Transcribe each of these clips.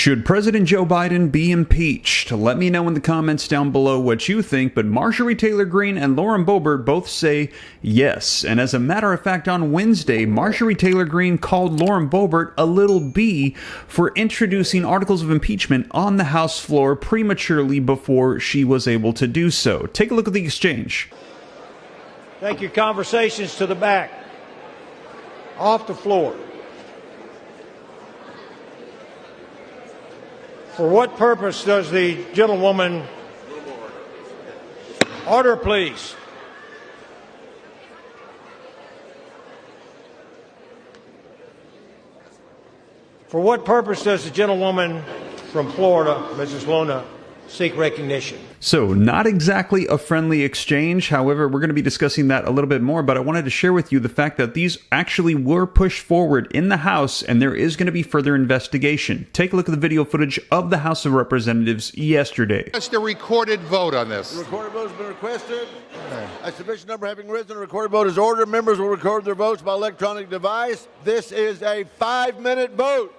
Should President Joe Biden be impeached? Let me know in the comments down below what you think, but Marjorie Taylor Greene and Lauren Boebert both say yes. And as a matter of fact, on Wednesday, Marjorie Taylor Greene called Lauren Boebert a little b for introducing articles of impeachment on the House floor prematurely before she was able to do so. Take a look at the exchange. Take your conversations to the back, off the floor. For what purpose does the gentlewoman... Order, please. For what purpose does the gentlewoman from Florida, Mrs. Luna, seek recognition? So, not exactly a friendly exchange. However, we're going to be discussing that a little bit more, but I wanted to share with you the fact that these actually were pushed forward in the House, and there is going to be further investigation. Take a look at the video footage of the House of Representatives yesterday. Just a recorded vote on this. The recorded vote has been requested. A sufficient number having risen, the recorded vote is ordered. Members will record their votes by electronic device. This is a 5-minute vote.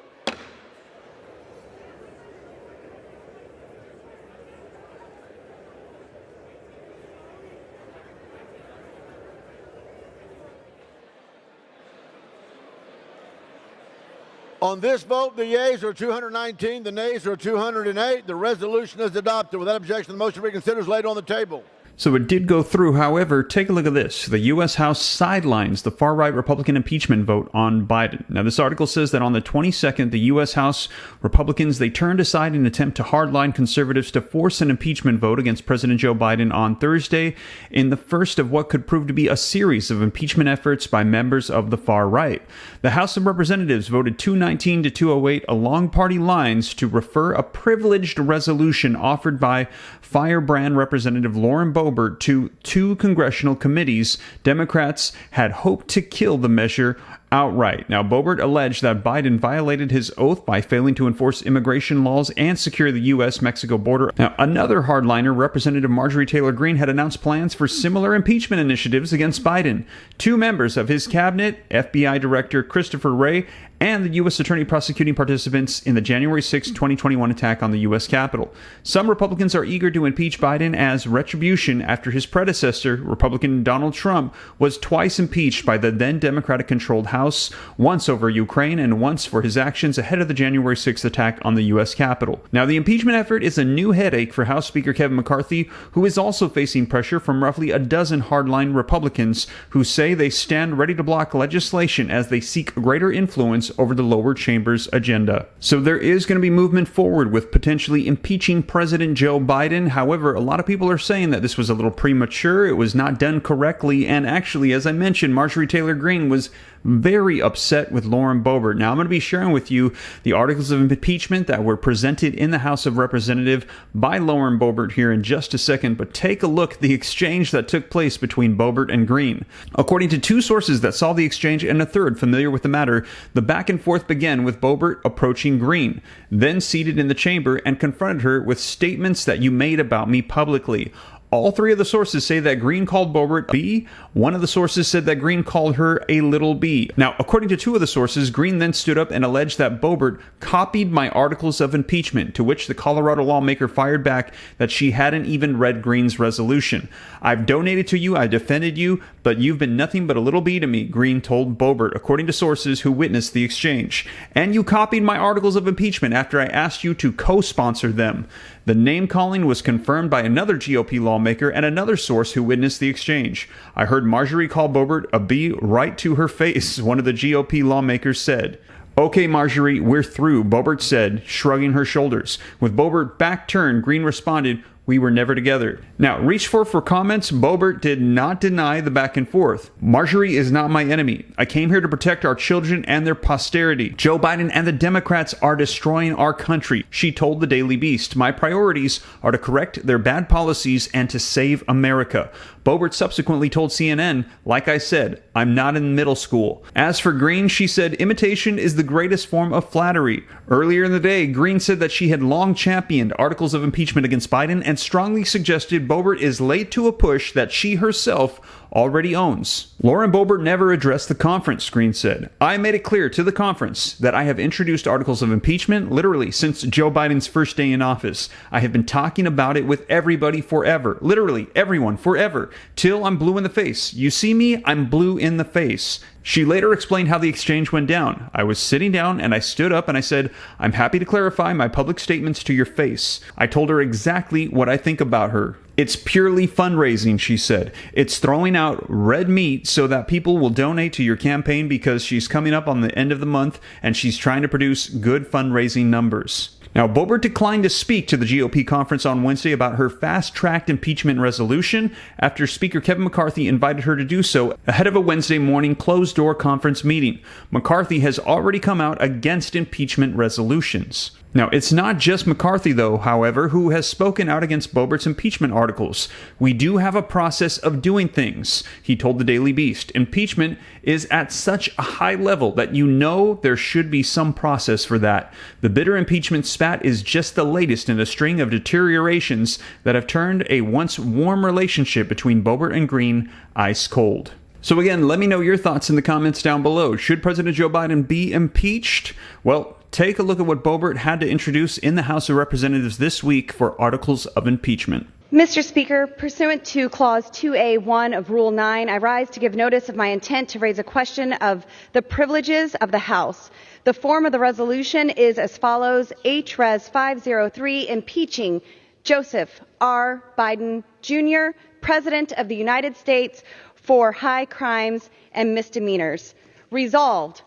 On this vote, the yeas are 219, the nays are 208. The resolution is adopted. Without objection, the motion reconsidered is laid on the table. So it did go through. However, take a look at this. The U.S. House sidelines the far-right Republican impeachment vote on Biden. Now, this article says that on the 22nd, the U.S. House Republicans, they turned aside in an attempt to hardline conservatives to force an impeachment vote against President Joe Biden on Thursday in the first of what could prove to be a series of impeachment efforts by members of the far right. The House of Representatives voted 219 to 208 along party lines to refer a privileged resolution offered by Firebrand Representative Lauren Boebert to two congressional committees. Democrats had hoped to kill the measure outright. Now, Boebert alleged that Biden violated his oath by failing to enforce immigration laws and secure the U.S.-Mexico border. Now, another hardliner, Representative Marjorie Taylor Greene, had announced plans for similar impeachment initiatives against Biden. Two members of his cabinet, FBI Director Christopher Wray, and the U.S. Attorney prosecuting participants in the January 6, 2021 attack on the U.S. Capitol. Some Republicans are eager to impeach Biden as retribution after his predecessor, Republican Donald Trump, was twice impeached by the then Democratic-controlled House, once over Ukraine and once for his actions ahead of the January 6th attack on the U.S. Capitol. Now, the impeachment effort is a new headache for House Speaker Kevin McCarthy, who is also facing pressure from roughly a dozen hardline Republicans who say they stand ready to block legislation as they seek greater influence over the lower chamber's agenda. So there is going to be movement forward with potentially impeaching President Joe Biden. However, a lot of people are saying that this was a little premature, it was not done correctly, and actually, as I mentioned, Marjorie Taylor Greene was very upset with Lauren Boebert. Now, I'm going to be sharing with you the articles of impeachment that were presented in the House of Representatives by Lauren Boebert here in just a second, but take a look at the exchange that took place between Boebert and Greene. According to two sources that saw the exchange and a third familiar with the matter, the back and forth began with Boebert approaching Greene, then seated in the chamber and confronted her with statements that you made about me publicly. All three of the sources say that Greene called Boebert a B. One of the sources said that Greene called her a little b. Now, according to two of the sources, Greene then stood up and alleged that Boebert copied my articles of impeachment, to which the Colorado lawmaker fired back that she hadn't even read Greene's resolution. I've donated to you, I defended you, but you've been nothing but a little b to me, Greene told Boebert, according to sources who witnessed the exchange. And you copied my articles of impeachment after I asked you to co-sponsor them. The name-calling was confirmed by another GOP lawmaker and another source who witnessed the exchange. I heard Marjorie call Boebert a B right to her face, one of the GOP lawmakers said. Okay, Marjorie, we're through, Boebert said, shrugging her shoulders. With Boebert back turned, Greene responded, we were never together. Now, reach for comments. Boebert did not deny the back and forth. Marjorie is not my enemy. I came here to protect our children and their posterity. Joe Biden and the Democrats are destroying our country, she told the Daily Beast. My priorities are to correct their bad policies and to save America. Boebert subsequently told CNN, like I said, I'm not in middle school. As for Greene, she said imitation is the greatest form of flattery. Earlier in the day, Greene said that she had long championed articles of impeachment against Biden and strongly suggested Boebert is late to a push that she herself already owns. Lauren Boebert never addressed the conference, Greene said. I made it clear to the conference that I have introduced articles of impeachment literally since Joe Biden's first day in office. I have been talking about it with everybody forever. Literally everyone forever. Till I'm blue in the face. You see me? I'm blue in the face. She later explained how the exchange went down. I was sitting down and I stood up and I said, I'm happy to clarify my public statements to your face. I told her exactly what I think about her. It's purely fundraising, she said. It's throwing out red meat so that people will donate to your campaign because she's coming up on the end of the month and she's trying to produce good fundraising numbers. Now, Boebert declined to speak to the GOP conference on Wednesday about her fast-tracked impeachment resolution after Speaker Kevin McCarthy invited her to do so ahead of a Wednesday morning closed-door conference meeting. McCarthy has already come out against impeachment resolutions. Now, it's not just McCarthy, though, however, who has spoken out against Boebert's impeachment articles. We do have a process of doing things, he told the Daily Beast. Impeachment is at such a high level that you know there should be some process for that. The bitter impeachment spat is just the latest in a string of deteriorations that have turned a once warm relationship between Boebert and Greene ice cold. So again, let me know your thoughts in the comments down below. Should President Joe Biden be impeached? Well, take a look at what Boebert had to introduce in the House of Representatives this week for articles of impeachment. Mr. Speaker, pursuant to Clause 2A1 of Rule 9, I rise to give notice of my intent to raise a question of the privileges of the House. The form of the resolution is as follows: H-Res 503, impeaching Joseph R. Biden, Jr., President of the United States, for high crimes and misdemeanors. Resolved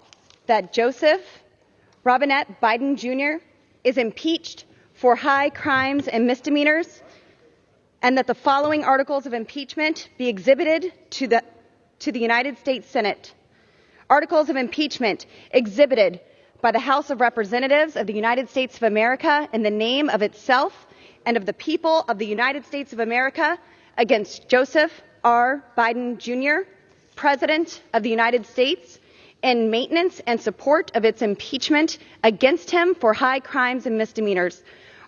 that Joseph Robinette Biden, Jr. is impeached for high crimes and misdemeanors, and that the following articles of impeachment be exhibited to the United States Senate. Articles of impeachment exhibited by the House of Representatives of the United States of America in the name of itself and of the people of the United States of America against Joseph R. Biden, Jr., President of the United States, in maintenance and support of its impeachment against him for high crimes and misdemeanors.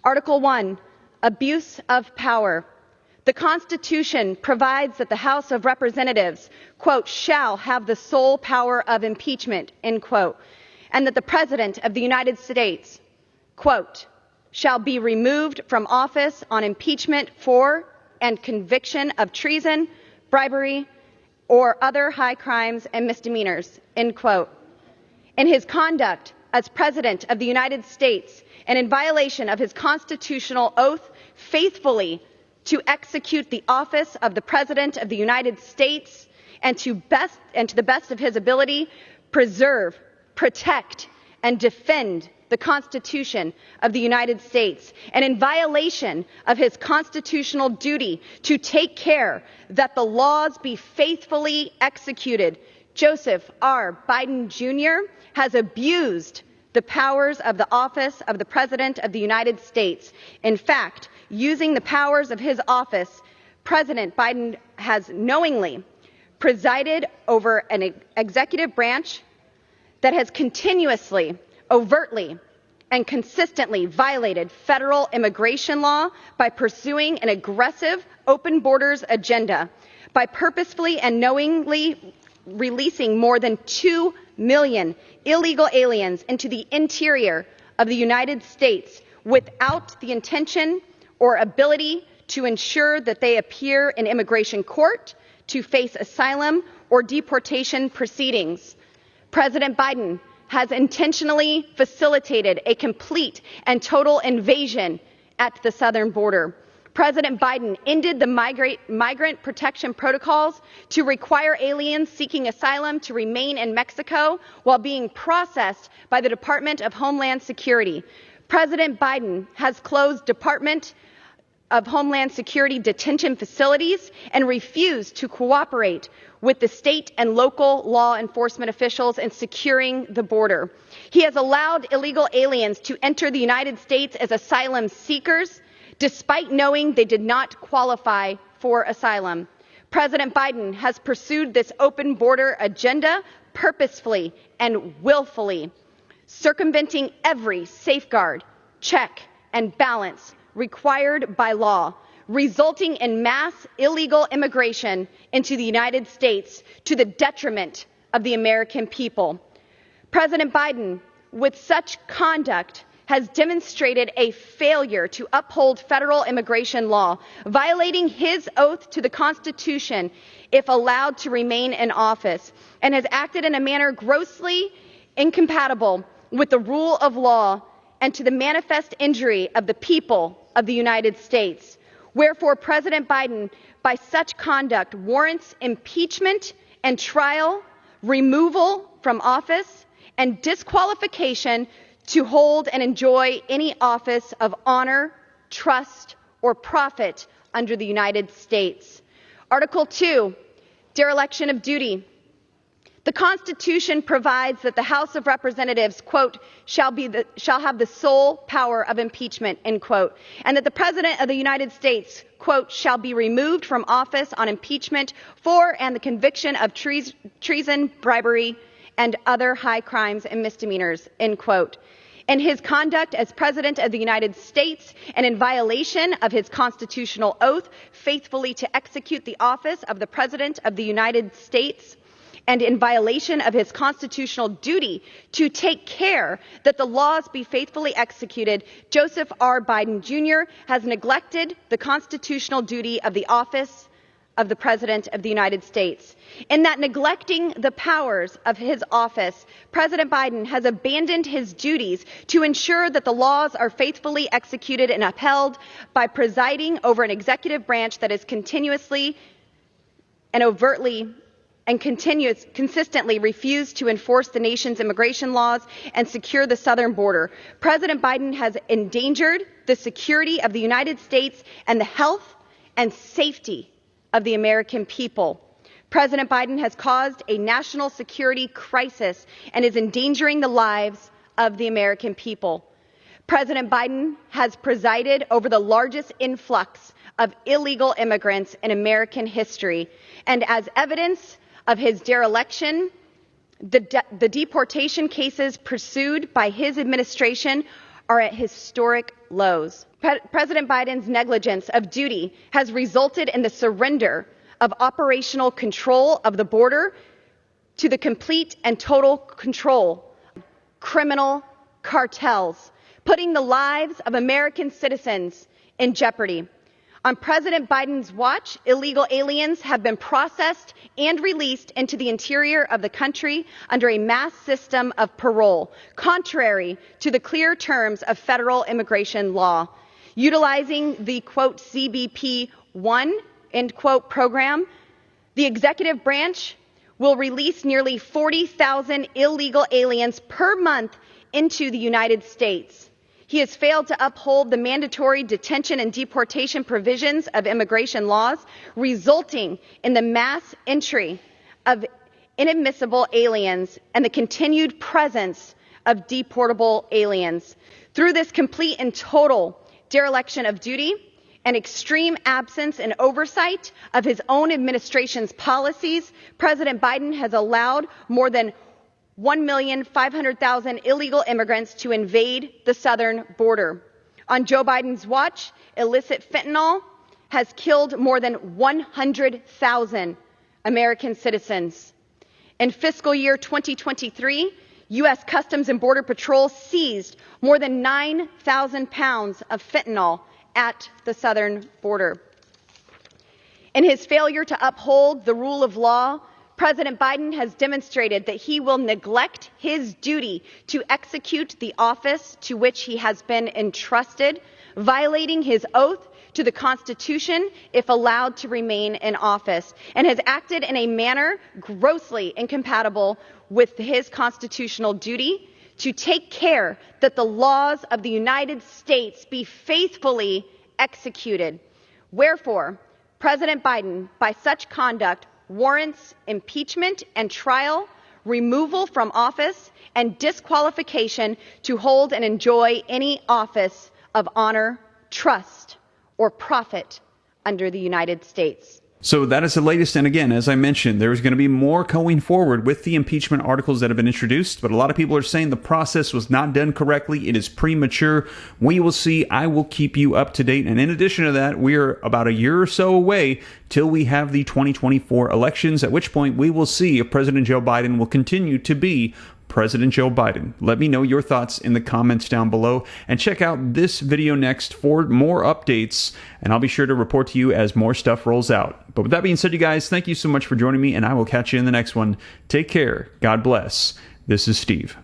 Article 1, abuse of power. The Constitution provides that the House of Representatives, quote, shall have the sole power of impeachment, end quote, and that the President of the United States, quote, shall be removed from office on impeachment for and conviction of treason, bribery, or other high crimes and misdemeanors, end quote. In his conduct as President of the United States and in violation of his constitutional oath faithfully to execute the office of the President of the United States and to the best of his ability, preserve, protect, and defend the Constitution of the United States, and in violation of his constitutional duty to take care that the laws be faithfully executed, Joseph R. Biden, Jr. has abused the powers of the office of the President of the United States. In fact, using the powers of his office, President Biden has knowingly presided over an executive branch that has continuously, overtly, and consistently violated federal immigration law by pursuing an aggressive open borders agenda, by purposefully and knowingly releasing more than 2 million illegal aliens into the interior of the United States without the intention or ability to ensure that they appear in immigration court to face asylum or deportation proceedings. President Biden has intentionally facilitated a complete and total invasion at the southern border. President Biden ended the migrant protection protocols to require aliens seeking asylum to remain in Mexico while being processed by the Department of Homeland Security. President Biden has closed Department of Homeland Security detention facilities and refused to cooperate with the state and local law enforcement officials in securing the border. He has allowed illegal aliens to enter the United States as asylum seekers, despite knowing they did not qualify for asylum. President Biden has pursued this open border agenda purposefully and willfully, circumventing every safeguard, check, and balance required by law, resulting in mass illegal immigration into the United States to the detriment of the American people. President Biden, with such conduct, has demonstrated a failure to uphold federal immigration law, violating his oath to the Constitution if allowed to remain in office, and has acted in a manner grossly incompatible with the rule of law and to the manifest injury of the people of the United States. Wherefore, President Biden, by such conduct, warrants impeachment and trial, removal from office, and disqualification to hold and enjoy any office of honor, trust, or profit under the United States. Article 2, dereliction of duty. The Constitution provides that the House of Representatives, quote, shall have the sole power of impeachment, end quote, and that the President of the United States, quote, shall be removed from office on impeachment for and the conviction of treason, bribery, and other high crimes and misdemeanors, end quote. In his conduct as President of the United States and in violation of his constitutional oath faithfully to execute the office of the President of the United States, and in violation of his constitutional duty to take care that the laws be faithfully executed, Joseph R. Biden Jr. has neglected the constitutional duty of the office of the President of the United States. In that neglecting the powers of his office, President Biden has abandoned his duties to ensure that the laws are faithfully executed and upheld by presiding over an executive branch that is continuously and overtly and consistently refused to enforce the nation's immigration laws and secure the southern border. President Biden has endangered the security of the United States and the health and safety of the American people. President Biden has caused a national security crisis and is endangering the lives of the American people. President Biden has presided over the largest influx of illegal immigrants in American history, and as evidence of his dereliction, the deportation cases pursued by his administration are at historic lows. President Biden's negligence of duty has resulted in the surrender of operational control of the border to the complete and total control of criminal cartels, putting the lives of American citizens in jeopardy. On President Biden's watch, illegal aliens have been processed and released into the interior of the country under a mass system of parole, contrary to the clear terms of federal immigration law. Utilizing the, quote, CBP-1, end quote, program, the executive branch will release nearly 40,000 illegal aliens per month into the United States. He has failed to uphold the mandatory detention and deportation provisions of immigration laws, resulting in the mass entry of inadmissible aliens and the continued presence of deportable aliens. Through this complete and total dereliction of duty and extreme absence and oversight of his own administration's policies, President Biden has allowed more than 1,500,000 illegal immigrants to invade the southern border. On Joe Biden's watch, illicit fentanyl has killed more than 100,000 American citizens. In fiscal year 2023, U.S. Customs and Border Patrol seized more than 9,000 pounds of fentanyl at the southern border. In his failure to uphold the rule of law, President Biden has demonstrated that he will neglect his duty to execute the office to which he has been entrusted, violating his oath to the Constitution if allowed to remain in office, and has acted in a manner grossly incompatible with his constitutional duty to take care that the laws of the United States be faithfully executed. Wherefore, President Biden, by such conduct, warrants impeachment and trial, removal from office, and disqualification to hold and enjoy any office of honor, trust, or profit under the United States. So that is the latest. And again, as I mentioned, there's going to be more going forward with the impeachment articles that have been introduced. But a lot of people are saying the process was not done correctly. It is premature. We will see. I will keep you up to date. And in addition to that, we are about a year or so away till we have the 2024 elections, at which point we will see if President Joe Biden will continue to be President Joe Biden. Let me know your thoughts in the comments down below, and check out this video next for more updates, and I'll be sure to report to you as more stuff rolls out. But with that being said, you guys, thank you so much for joining me, and I will catch you in the next one. Take care. God bless. This is Steve.